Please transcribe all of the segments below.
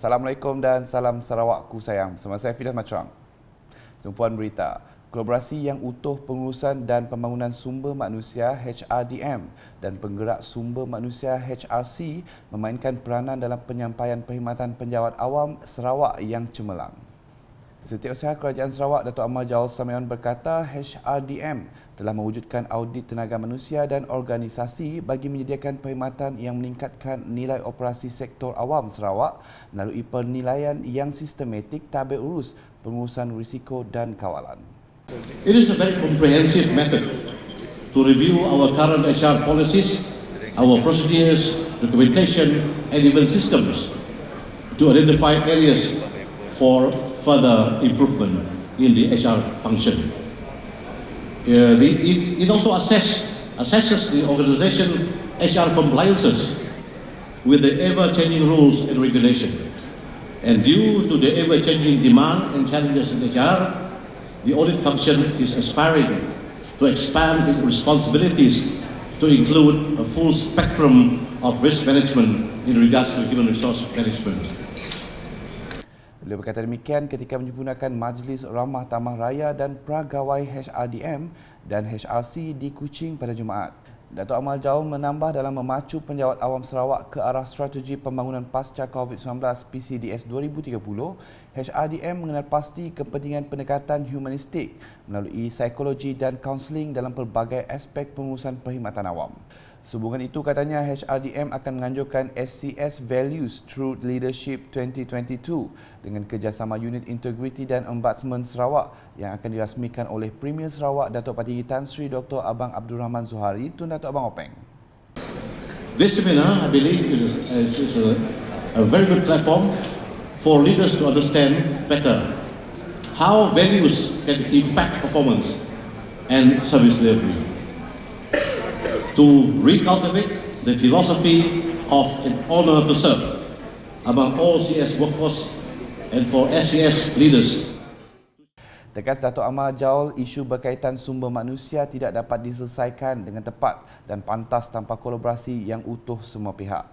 Assalamualaikum dan salam Sarawakku sayang. Bersama saya Fidah Macrang. Tumpuan berita. Kolaborasi yang utuh pengurusan dan pembangunan sumber manusia HRDM dan penggerak sumber manusia HRC memainkan peranan dalam penyampaian perkhidmatan penjawat awam Sarawak yang cemerlang. Setiausaha Kerajaan Sarawak Datuk Amar Jaul Samayon berkata HRDM telah mewujudkan audit tenaga manusia dan organisasi bagi menyediakan perkhidmatan yang meningkatkan nilai operasi sektor awam Sarawak melalui penilaian yang sistematik tabir urus pengurusan risiko dan kawalan. It is a very comprehensive method to review our current HR policies, our procedures, documentation and even systems to identify areas for further improvement in the HR function. It also assesses the organization HR compliances with the ever-changing rules and regulation. And due to the ever-changing demand and challenges in HR, the audit function is aspiring to expand its responsibilities to include a full spectrum of risk management in regards to human resource management. Beliau berkata demikian ketika menyempurnakan Majlis Ramah Tamah Raya dan Pragawai HRDM dan HRC di Kuching pada Jumaat. Datuk Amar Jaul menambah dalam memacu penjawat awam Sarawak ke arah strategi pembangunan pasca COVID-19 PCDS 2030, HRDM mengenal pasti kepentingan pendekatan humanistik melalui psikologi dan kaunseling dalam pelbagai aspek pengurusan perkhidmatan awam. Sehubungan itu, katanya HRDM akan menganjurkan SCS Values Through Leadership 2022 dengan kerjasama Unit Integriti dan Ombudsman Sarawak yang akan dirasmikan oleh Premier Sarawak Datuk Patinggi Tan Sri Dr. Abang Abdul Rahman Zuhari Tun Datuk Abang Openg. This seminar, I believe, is a very good platform for leaders to understand better how values can impact performance and service delivery, to recultivate the philosophy of an honor to serve among all CS workforce and for SCS leaders. Tegas Datuk Amar Jaul, isu berkaitan sumber manusia tidak dapat diselesaikan dengan tepat dan pantas tanpa kolaborasi yang utuh semua pihak.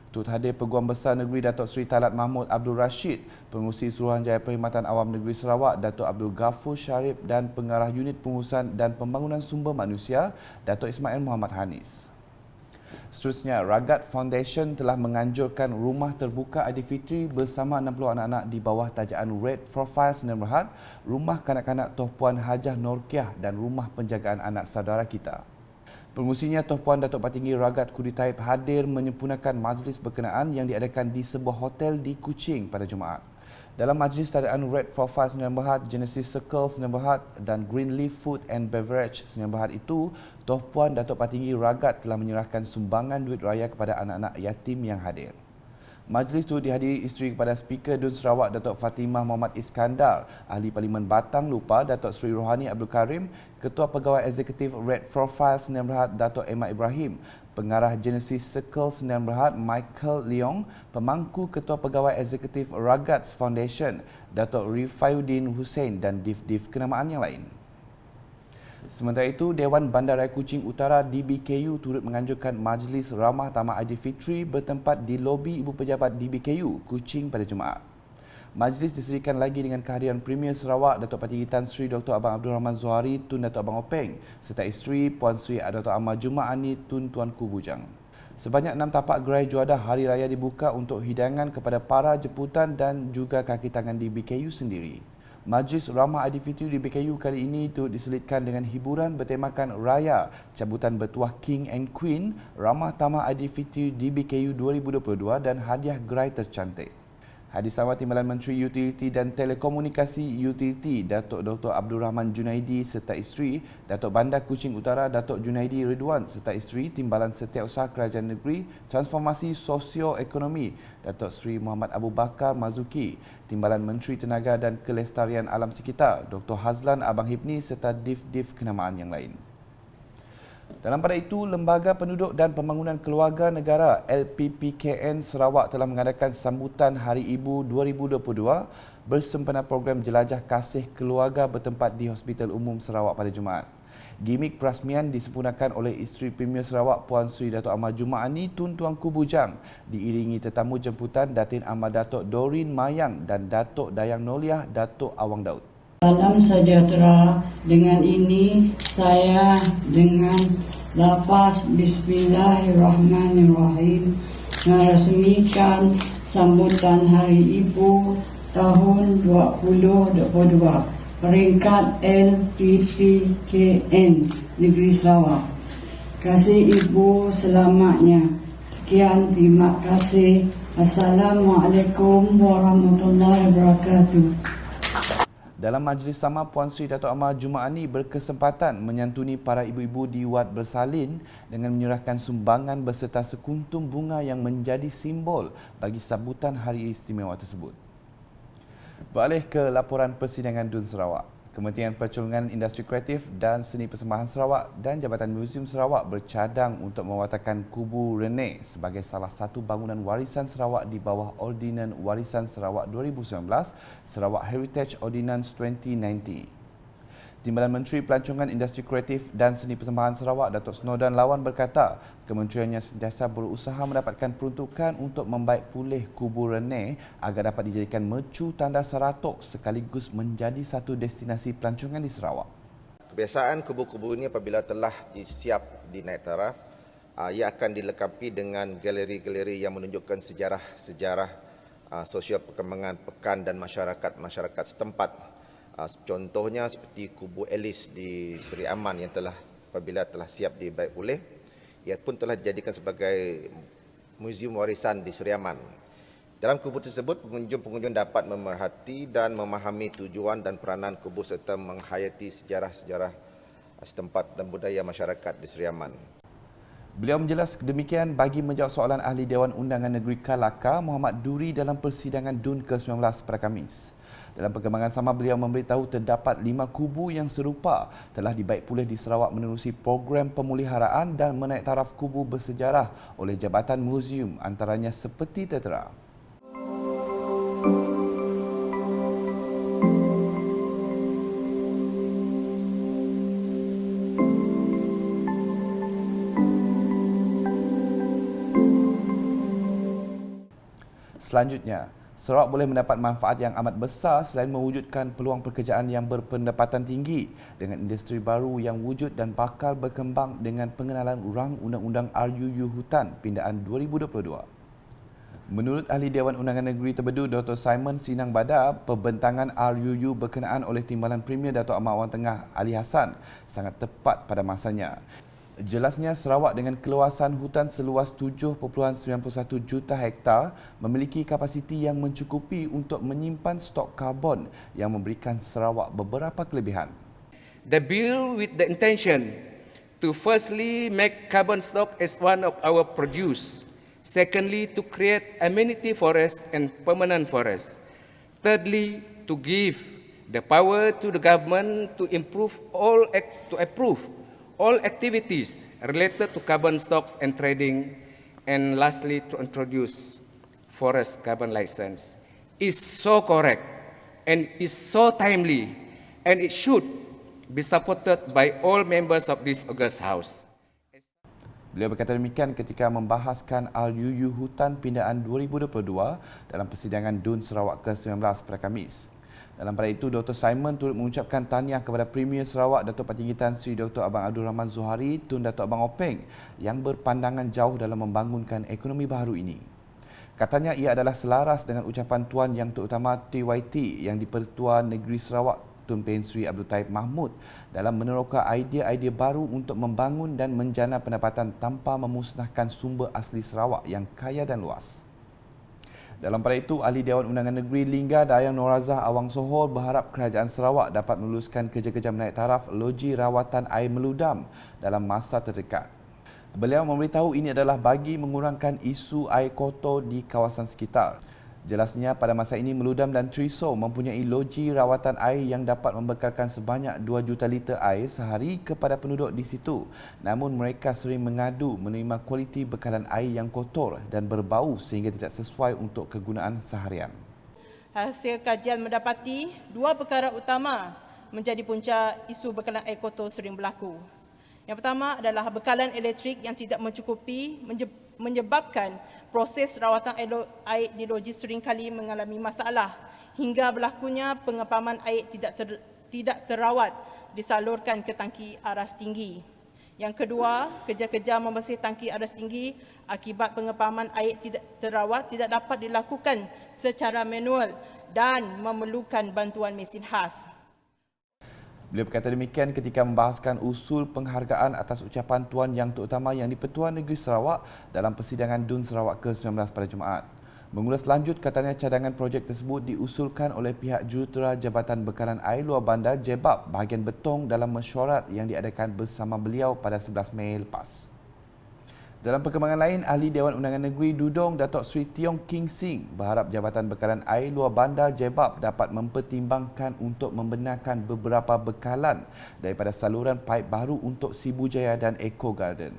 Turut hadir Peguam Besar Negeri Datuk Seri Talat Mahmud Abdul Rashid, Pengerusi Suruhanjaya Perkhidmatan Awam Negeri Sarawak Datuk Abdul Ghafur Sharif dan Pengarah Unit Pengurusan dan Pembangunan Sumber Manusia Datuk Ismail Muhammad Hanis. Seterusnya, Ragat Foundation telah menganjurkan rumah terbuka Aidilfitri bersama 60 anak-anak di bawah tajaan Red Profile Sdn Bhd, Rumah Kanak-kanak Toh Puan Hajah Norkiah dan Rumah Penjagaan Anak Saudara Kita. Pengurusinya Toh Puan Datuk Patinggi Ragat Kudi Taib hadir menyempurnakan majlis berkenaan yang diadakan di sebuah hotel di Kuching pada Jumaat. Dalam majlis tadaan Red Profile Sdn Bhd, Genesis Circle Sdn Bhd dan Greenleaf Food and Beverage Sdn Bhd itu, Toh Puan Datuk Patinggi Ragat telah menyerahkan sumbangan duit raya kepada anak-anak yatim yang hadir. Majlis itu dihadiri isteri kepada Speaker Dun Sarawak Datuk Fatimah Muhammad Iskandar, Ahli Parlimen Batang Lupa Datuk Seri Rohani Abdul Karim, Ketua Pegawai Eksekutif Red Profile Sdn Bhd Datuk Emad Ibrahim, Pengarah Genesis Circle Sdn Bhd Michael Leong, Pemangku Ketua Pegawai Eksekutif Ragats Foundation Datuk Rifayuddin Hussein dan div-div kenamaan yang lain. Sementara itu, Dewan Bandaraya Kuching Utara DBKU turut menganjurkan Majlis Ramah Tamah Aidilfitri bertempat di lobi Ibu Pejabat DBKU Kuching pada Jumaat. Majlis diserikan lagi dengan kehadiran Premier Sarawak Datuk Patinggi Tan Sri Dr. Abang Abdul Rahman Zuhari Tun Datuk Abang Openg serta isteri Puan Sri Datuk Amar Jumaani Tun Tuanku Bujang. Sebanyak 6 tapak gerai juadah Hari Raya dibuka untuk hidangan kepada para jemputan dan juga kaki tangan DBKU sendiri. Majlis Ramah Aidilfitri di BKU kali ini turut diselitkan dengan hiburan bertemakan Raya, cabutan bertuah King and Queen, Ramah Tamah Aidilfitri di BKU 2022 dan hadiah gerai tercantik. Hadir sama Timbalan Menteri Utiliti dan Telekomunikasi Utiliti Datuk Dr. Abdul Rahman Junaidi serta isteri, Datuk Bandar Kuching Utara Datuk Junaidi Ridwan serta isteri, Timbalan Setiausaha Kerajaan Negeri Transformasi Sosio-Ekonomi Datuk Seri Muhammad Abu Bakar Mazuki, Timbalan Menteri Tenaga dan Kelestarian Alam Sekitar Dr. Hazlan Abang Hibni serta div-div kenamaan yang lain. Dalam pada itu, Lembaga Penduduk dan Pembangunan Keluarga Negara LPPKN Sarawak telah mengadakan sambutan Hari Ibu 2022 bersempena program Jelajah Kasih Keluarga bertempat di Hospital Umum Sarawak pada Jumaat. Gimik perasmian disempurnakan oleh isteri Premier Sarawak Puan Sri Datuk Ahmad Jumaani Tun Tuanku Bujang, diiringi tetamu jemputan Datin Ahmad Datuk Doreen Mayang dan Datuk Dayang Noliah Datuk Awang Daud. Salam sejahtera. Dengan ini saya dengan lafaz Bismillahirrahmanirrahim meresmikan sambutan Hari Ibu tahun 2022 peringkat LPPKN Negeri Sarawak. Kasih Ibu selamatnya. Sekian, terima kasih. Assalamualaikum warahmatullahi wabarakatuh. Dalam majlis sama, Puan Sri Datuk Ahmad Jumaani berkesempatan menyantuni para ibu-ibu di Wad Bersalin dengan menyerahkan sumbangan beserta sekuntum bunga yang menjadi simbol bagi sambutan hari istimewa tersebut. Beralih ke laporan persidangan DUN Sarawak. Kementerian Percolongan Industri Kreatif dan Seni Persembahan Sarawak dan Jabatan Muzium Sarawak bercadang untuk mewatakkan Kubu Rene sebagai salah satu bangunan warisan Sarawak di bawah Ordinan Warisan Sarawak 2019, Sarawak Heritage Ordinance 2090. Timbalan Menteri Pelancongan Industri Kreatif dan Seni Persembahan Sarawak, Datuk Snodan Lawan berkata, kementeriannya sentiasa berusaha mendapatkan peruntukan untuk membaik pulih Kubu Rene agar dapat dijadikan mercu tanda saratok sekaligus menjadi satu destinasi pelancongan di Sarawak. Kebiasaan kubu-kubu ini apabila telah disiap di naik taraf, ia akan dilengkapi dengan galeri-galeri yang menunjukkan sejarah-sejarah sosial perkembangan pekan dan masyarakat setempat. Contohnya seperti Kubu Elis di Seri Aman yang apabila telah siap dibaik pulih, ia pun telah dijadikan sebagai muzium warisan di Seri Aman. Dalam kubu tersebut, pengunjung-pengunjung dapat memerhati dan memahami tujuan dan peranan kubu serta menghayati sejarah-sejarah setempat dan budaya masyarakat di Seri Aman. Beliau menjelaskan demikian bagi menjawab soalan Ahli Dewan Undangan Negeri Kalaka Muhammad Duri dalam persidangan DUN ke-19 pada Khamis. Dalam perkembangan sama, beliau memberitahu terdapat 5 kubu yang serupa telah dibaik pulih di Sarawak menerusi program pemuliharaan dan menaik taraf kubu bersejarah oleh Jabatan Muzium, antaranya seperti tertera. Selanjutnya, Sarawak boleh mendapat manfaat yang amat besar selain mewujudkan peluang pekerjaan yang berpendapatan tinggi dengan industri baru yang wujud dan bakal berkembang dengan pengenalan rang Undang-Undang RUU Hutan Pindaan 2022. Menurut Ahli Dewan Undangan Negeri Terbedu Dr. Simon Sinang Badar, pembentangan RUU berkenaan oleh Timbalan Premier Datuk Ahmad Wan Tengah Ali Hassan sangat tepat pada masanya. Jelasnya, Sarawak dengan keluasan hutan seluas 7.91 juta hektar memiliki kapasiti yang mencukupi untuk menyimpan stok karbon yang memberikan Sarawak beberapa kelebihan. The bill with the intention to firstly make carbon stock as one of our produce, secondly to create amenity forest and permanent forest, thirdly to give the power to the government to approve all activities related to carbon stocks and trading, and lastly to introduce forest carbon license is so correct and is so timely, and it should be supported by all members of this august house. Beliau berkata demikian ketika membahaskan RUU Hutan Pindaan 2022 dalam persidangan DUN Sarawak ke-19 pada Khamis. Dalam pada itu, Dr. Simon turut mengucapkan tahniah kepada Premier Sarawak Datuk Patinggi Tan Sri Dr. Abang Abdul Rahman Zuhari Tun Datuk Abang Openg yang berpandangan jauh dalam membangunkan ekonomi baru ini. Katanya ia adalah selaras dengan ucapan Tuan Yang Terutama TYT yang di-Pertua Negeri Sarawak Tun Pehin Sri Abdul Taib Mahmud dalam meneroka idea-idea baru untuk membangun dan menjana pendapatan tanpa memusnahkan sumber asli Sarawak yang kaya dan luas. Dalam pada itu, Ahli Dewan Undangan Negeri Lingga Dayang Norazah Awang Sohor berharap Kerajaan Sarawak dapat meluluskan kerja-kerja menaik taraf loji rawatan air meludam dalam masa terdekat. Beliau memberitahu ini adalah bagi mengurangkan isu air kotor di kawasan sekitar. Jelasnya, pada masa ini Meludam dan Triso mempunyai loji rawatan air yang dapat membekalkan sebanyak 2 juta liter air sehari kepada penduduk di situ. Namun mereka sering mengadu menerima kualiti bekalan air yang kotor dan berbau sehingga tidak sesuai untuk kegunaan seharian. Hasil kajian mendapati 2 perkara utama menjadi punca isu bekalan air kotor sering berlaku. Yang pertama adalah bekalan elektrik yang tidak mencukupi menyebabkan proses rawatan air di loji seringkali mengalami masalah hingga berlakunya pengepaman air tidak terawat disalurkan ke tangki aras tinggi. Yang kedua, kerja-kerja membersih tangki aras tinggi akibat pengepaman air tidak terawat tidak dapat dilakukan secara manual dan memerlukan bantuan mesin khas. Beliau berkata demikian ketika membahaskan usul penghargaan atas ucapan Tuan Yang Terutama Yang di-Pertuan Negeri Sarawak dalam persidangan DUN Sarawak ke-19 pada Jumaat. Mengulas lanjut, katanya cadangan projek tersebut diusulkan oleh pihak jurutera Jabatan Bekalan Air Luar Bandar JEBAB bahagian Betong dalam mesyuarat yang diadakan bersama beliau pada 11 Mei lepas. Dalam perkembangan lain, Ahli Dewan Undangan Negeri Dudong Datuk Seri Tiong King Sing berharap Jabatan Bekalan Air Luar Bandar JEBAB dapat mempertimbangkan untuk membenarkan beberapa bekalan daripada saluran paip baru untuk Sibujaya dan Eco Garden.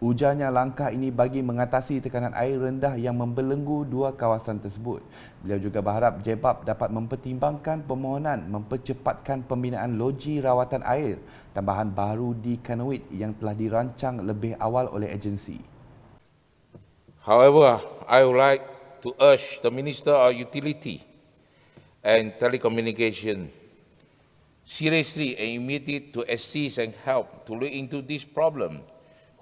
Ujarnya langkah ini bagi mengatasi tekanan air rendah yang membelenggu dua kawasan tersebut. Beliau juga berharap JEBAB dapat mempertimbangkan permohonan mempercepatkan pembinaan loji rawatan air tambahan baru di Kanoit yang telah dirancang lebih awal oleh agensi. However, I would like to urge the Minister of Utility and Telecommunication seriously and immediately to assist and help to look into this problem,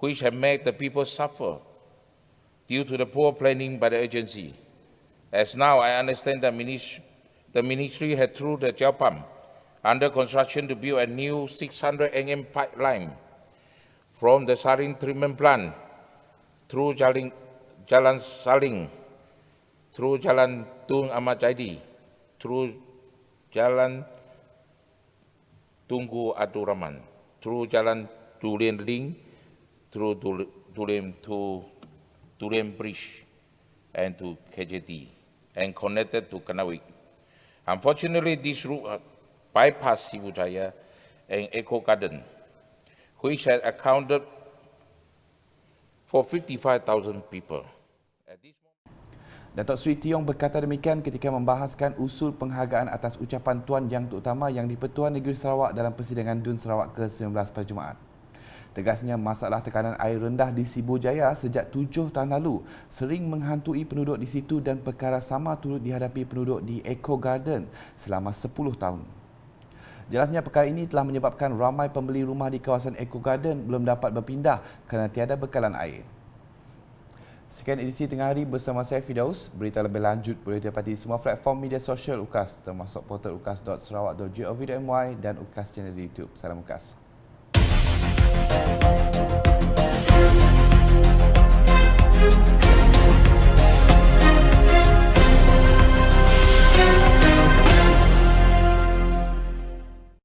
which have made the people suffer due to the poor planning by the agency. As now I understand that the ministry had through the JEBAB under construction to build a new 600 mm pipeline from the Saring treatment plant through Jalan Saling, through Jalan Tung Ahmad Jaidi, through Jalan Tunggu Abdul Rahman, through Jalan Durian Ling, through Durian Bridge and to KJT and connected to Kanawik. Unfortunately, this route bypassed Sibujaya and Eco Garden, which had accounted for 55,000 people. Datuk Seri Tiong berkata demikian ketika membahaskan usul penghargaan atas ucapan Tuan Yang Terutama Yang di-Pertuan Negeri Sarawak dalam persidangan DUN Sarawak ke-19 pada Jumaat. Tegasnya, masalah tekanan air rendah di Sibujaya sejak 7 tahun lalu sering menghantui penduduk di situ dan perkara sama turut dihadapi penduduk di Eco Garden selama 10 tahun. Jelasnya perkara ini telah menyebabkan ramai pembeli rumah di kawasan Eco Garden belum dapat berpindah kerana tiada bekalan air. Sekian edisi Tengah Hari bersama saya Fidaus. Berita lebih lanjut boleh didapati di semua platform media sosial UKAS termasuk portal ukas.sarawak.gov.my dan UKAS channel di YouTube. Salam UKAS.